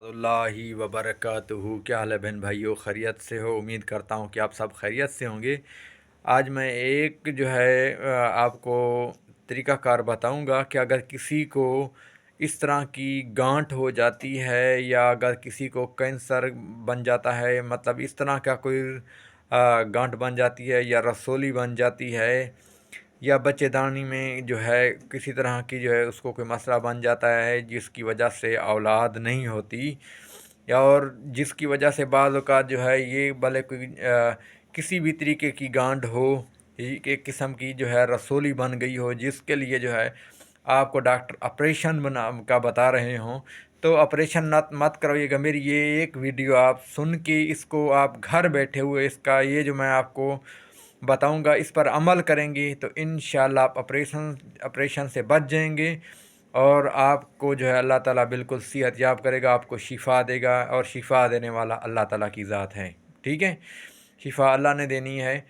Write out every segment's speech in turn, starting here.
اللہ وبرکاتہ، کیا حال ہے بہن بھائیو؟ خیریت سے ہو؟ امید کرتا ہوں کہ آپ سب خیریت سے ہوں گے۔ آج میں ایک آپ کو طریقہ کار بتاؤں گا کہ اگر کسی کو اس طرح کی گانٹھ ہو جاتی ہے یا اگر کسی کو کینسر بن جاتا ہے، مطلب اس طرح کا کوئی گانٹھ بن جاتی ہے یا رسولی بن جاتی ہے، یا بچے دانی میں کسی طرح کی اس کو کوئی مسئلہ بن جاتا ہے جس کی وجہ سے اولاد نہیں ہوتی، یا اور جس کی وجہ سے بعض اوقات یہ بھلے کوئی کسی بھی طریقے کی گانٹھ ہو، ایک قسم کی رسولی بن گئی ہو، جس کے لیے آپ کو ڈاکٹر آپریشن کا بتا رہے ہوں، تو آپریشن مت کرویے گا۔ میری یہ ایک ویڈیو آپ سن کے اس کو آپ گھر بیٹھے ہوئے اس کا جو میں آپ کو بتاؤں گا اس پر عمل کریں گے تو انشاءاللہ آپ آپریشن سے بچ جائیں گے، اور آپ کو اللہ تعالیٰ بالکل صحت یاب کرے گا، آپ کو شفا دے گا، اور شفا دینے والا اللہ تعالیٰ کی ذات ہے، ٹھیک ہے؟ شفا اللہ نے دینی ہے،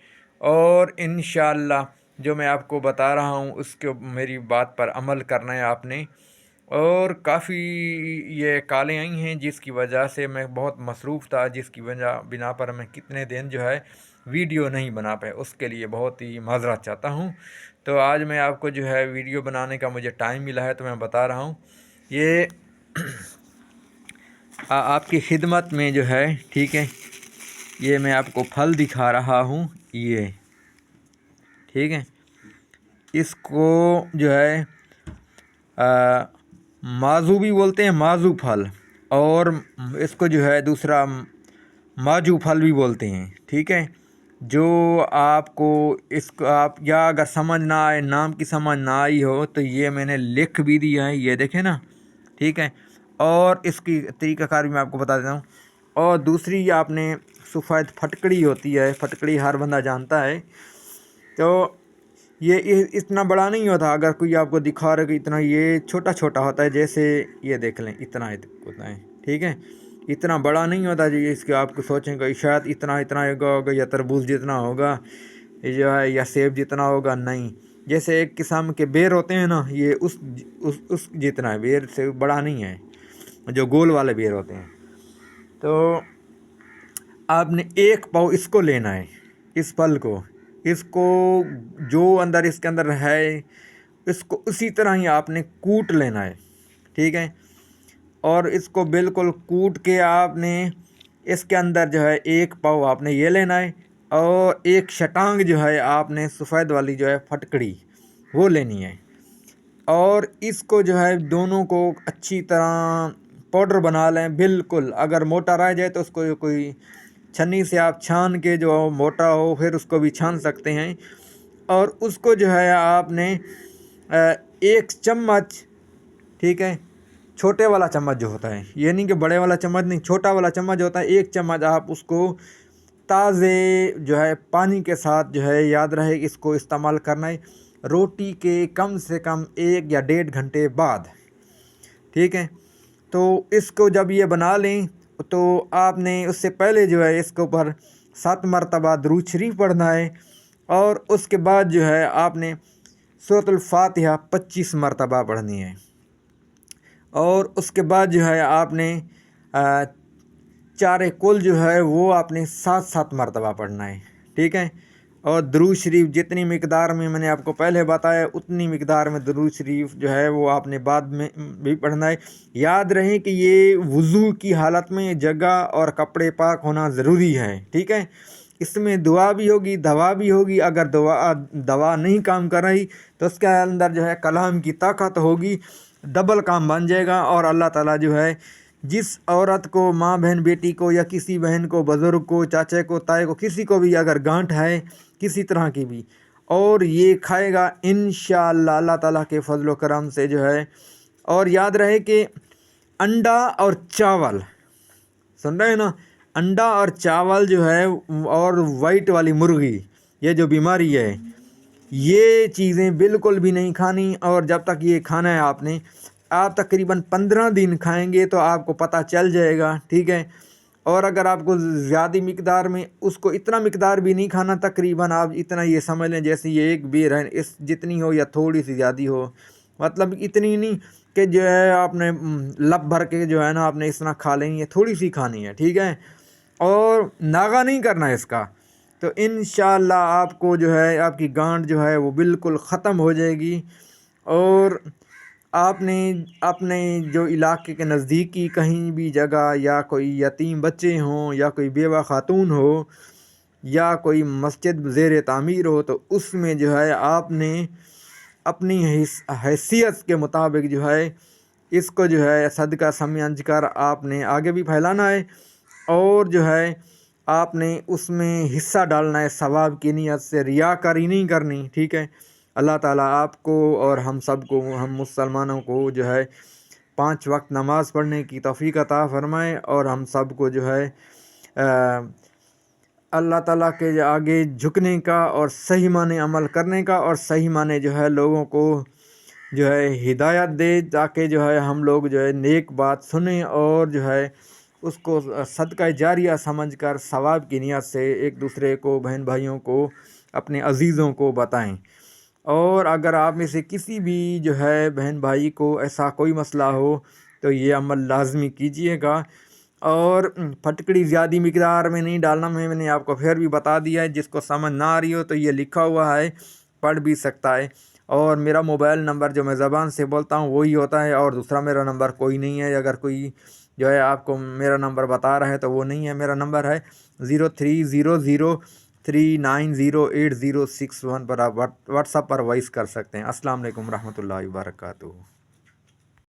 اور انشاءاللہ جو میں آپ کو بتا رہا ہوں اس کو میری بات پر عمل کرنا ہے آپ نے۔ اور کافی یہ کالیں آئی ہیں جس کی وجہ سے میں بہت مصروف تھا، جس کی بنا پر میں کتنے دن ویڈیو نہیں بنا پائے، اس کے لیے بہت ہی معذرت چاہتا ہوں۔ تو آج میں آپ کو ویڈیو بنانے کا مجھے ٹائم ملا ہے تو میں بتا رہا ہوں۔ یہ آپ کی خدمت میں ٹھیک ہے، یہ میں آپ کو پھل دکھا رہا ہوں، یہ ٹھیک ہے، اس کو مازو بھی بولتے ہیں، مازو پھل، اور اس کو دوسرا ماجو پھل بھی بولتے ہیں، ٹھیک ہے؟ جو آپ کو اس کو آپ یا اگر سمجھ نہ آئے، نام کی سمجھ نہ آئی ہو، تو یہ میں نے لکھ بھی دیا ہے، یہ دیکھیں نا، ٹھیک ہے؟ اور اس کی طریقہ کار بھی میں آپ کو بتا دیتا ہوں۔ اور دوسری آپ نے سفید پھٹکڑی ہوتی ہے، پھٹکڑی ہر بندہ جانتا ہے، تو یہ اتنا بڑا نہیں ہوتا، اگر کوئی آپ کو دکھا رہا کہ اتنا، یہ چھوٹا چھوٹا ہوتا ہے، جیسے یہ دیکھ لیں اتنا ہوتا ہے، ٹھیک ہے؟ اتنا بڑا نہیں ہوتا جی، اس کے آپ کو سوچیں گے شاید اتنا ہوگا یا تربوز جتنا ہوگا، یا سیب جتنا ہوگا، نہیں، جیسے ایک قسم کے بیر ہوتے ہیں نا، یہ اس جتنا ہے، بیر سے بڑا نہیں ہے، جو گول والے بیر ہوتے ہیں۔ تو آپ نے ایک پاؤ اس کو لینا ہے، اس پھل کو، اس کو جو اندر اس کے اندر ہے اس کو اسی طرح ہی آپ نے کوٹ لینا ہے، ٹھیک ہے؟ اور اس کو بالکل کوٹ کے آپ نے اس کے اندر ایک پاؤ آپ نے یہ لینا ہے، اور ایک شٹانگ آپ نے سفید والی پھٹکڑی وہ لینی ہے، اور اس کو دونوں کو اچھی طرح پاؤڈر بنا لیں بالکل۔ اگر موٹا رہ جائے تو اس کو کوئی چھنی سے آپ چھان کے موٹا ہو پھر اس کو بھی چھان سکتے ہیں، اور اس کو آپ نے ایک چمچ، ٹھیک ہے، چھوٹے والا چمچ جو ہوتا ہے، یہ نہیں کہ بڑے والا چمچ نہیں، چھوٹا والا چمچ ہوتا ہے، ایک چمچ آپ اس کو تازے پانی کے ساتھ یاد رہے اس کو استعمال کرنا ہے، روٹی کے کم سے کم 1 یا 1.5 گھنٹے بعد، ٹھیک ہے؟ تو اس کو جب یہ بنا لیں تو آپ نے اس سے پہلے اس کے اوپر 7 مرتبہ درود شریف پڑھنا ہے، اور اس کے بعد آپ نے سورۃ الفاتحہ 25 مرتبہ پڑھنی ہے، اور اس کے بعد آپ نے چارے کل وہ آپ نے 7 مرتبہ پڑھنا ہے، ٹھیک ہے؟ اور درود شریف جتنی مقدار میں نے آپ کو پہلے بتایا اتنی مقدار میں درود شریف وہ آپ نے بعد میں بھی پڑھنا ہے۔ یاد رہے کہ یہ وضو کی حالت میں جگہ اور کپڑے پاک ہونا ضروری ہے، ٹھیک ہے؟ اس میں دعا بھی ہوگی، دوا بھی ہوگی، اگر دوا نہیں کام کر رہی تو اس کے اندر کلام کی طاقت ہوگی، ڈبل کام بن جائے گا، اور اللہ تعالیٰ جس عورت کو، ماں بہن بیٹی کو، یا کسی بہن کو، بزرگ کو، چاچے کو، تائے کو، کسی کو بھی اگر گانٹھ ہے کسی طرح کی بھی، اور یہ کھائے گا انشاءاللہ اللہ تعالیٰ کے فضل و کرم سے اور یاد رہے کہ انڈا اور چاول، سن رہے ہیں نا، انڈا اور چاول اور وائٹ والی مرغی، یہ جو بیماری ہے، یہ چیزیں بالکل بھی نہیں کھانی، اور جب تک یہ کھانا ہے آپ تقریباً 15 دن کھائیں گے تو آپ کو پتہ چل جائے گا، ٹھیک ہے؟ اور اگر آپ کو زیادہ مقدار میں، اس کو اتنا مقدار بھی نہیں کھانا، تقریباً آپ اتنا یہ سمجھ لیں جیسے یہ ایک بیر ہے، اس جتنی ہو یا تھوڑی سی زیادہ ہو، مطلب اتنی نہیں، کہ جو ہے آپ نے لب بھر کے جو ہے نا آپ نے اس طرح کھا لینی ہے، تھوڑی سی کھانی ہے، ٹھیک ہے، اور ناغہ نہیں کرنا ہے اس کا، تو انشاءاللہ آپ کو جو ہے آپ کی گانٹ جو ہے وہ بالکل ختم ہو جائے گی۔ اور آپ نے اپنے جو علاقے کے نزدیکی کہیں بھی جگہ یا کوئی یتیم بچے ہوں یا کوئی بیوہ خاتون ہو یا کوئی مسجد زیر تعمیر ہو، تو اس میں جو ہے آپ نے اپنی حیثیت کے مطابق جو ہے اس کو جو ہے صدقہ سمجھ کر آپ نے آگے بھی پھیلانا ہے، اور جو ہے آپ نے اس میں حصہ ڈالنا ہے ثواب کی نیت سے، ریاکاری نہیں کرنی، ٹھیک ہے۔ اللہ تعالیٰ آپ کو اور ہم سب کو، ہم مسلمانوں کو جو ہے 5 وقت نماز پڑھنے کی توفیق عطا فرمائے، اور ہم سب کو جو ہے اللہ تعالیٰ کے آگے جھکنے کا اور صحیح معنی عمل کرنے کا، اور صحیح معنی جو ہے لوگوں کو جو ہے ہدایت دے، تاکہ جو ہے ہم لوگ جو ہے نیک بات سنیں اور جو ہے اس کو صدقہ جاریہ سمجھ کر ثواب کی نیت سے ایک دوسرے کو، بہن بھائیوں کو، اپنے عزیزوں کو بتائیں۔ اور اگر آپ میں سے کسی بھی جو ہے بہن بھائی کو ایسا کوئی مسئلہ ہو تو یہ عمل لازمی کیجیے گا، اور پھٹکڑی زیادہ مقدار میں نہیں ڈالنا، میں نے آپ کو پھر بھی بتا دیا ہے، جس کو سمجھ نہ آ رہی ہو تو یہ لکھا ہوا ہے، پڑھ بھی سکتا ہے۔ اور میرا موبائل نمبر جو میں زبان سے بولتا ہوں وہی ہوتا ہے، اور دوسرا میرا نمبر کوئی نہیں ہے۔ اگر کوئی جو ہے آپ کو میرا نمبر بتا رہا ہے تو وہ نہیں ہے، میرا نمبر ہے 0300390861 پر آپ واٹس ایپ پر وائس کر سکتے ہیں۔ السلام علیکم ورحمۃ اللہ وبرکاتہ۔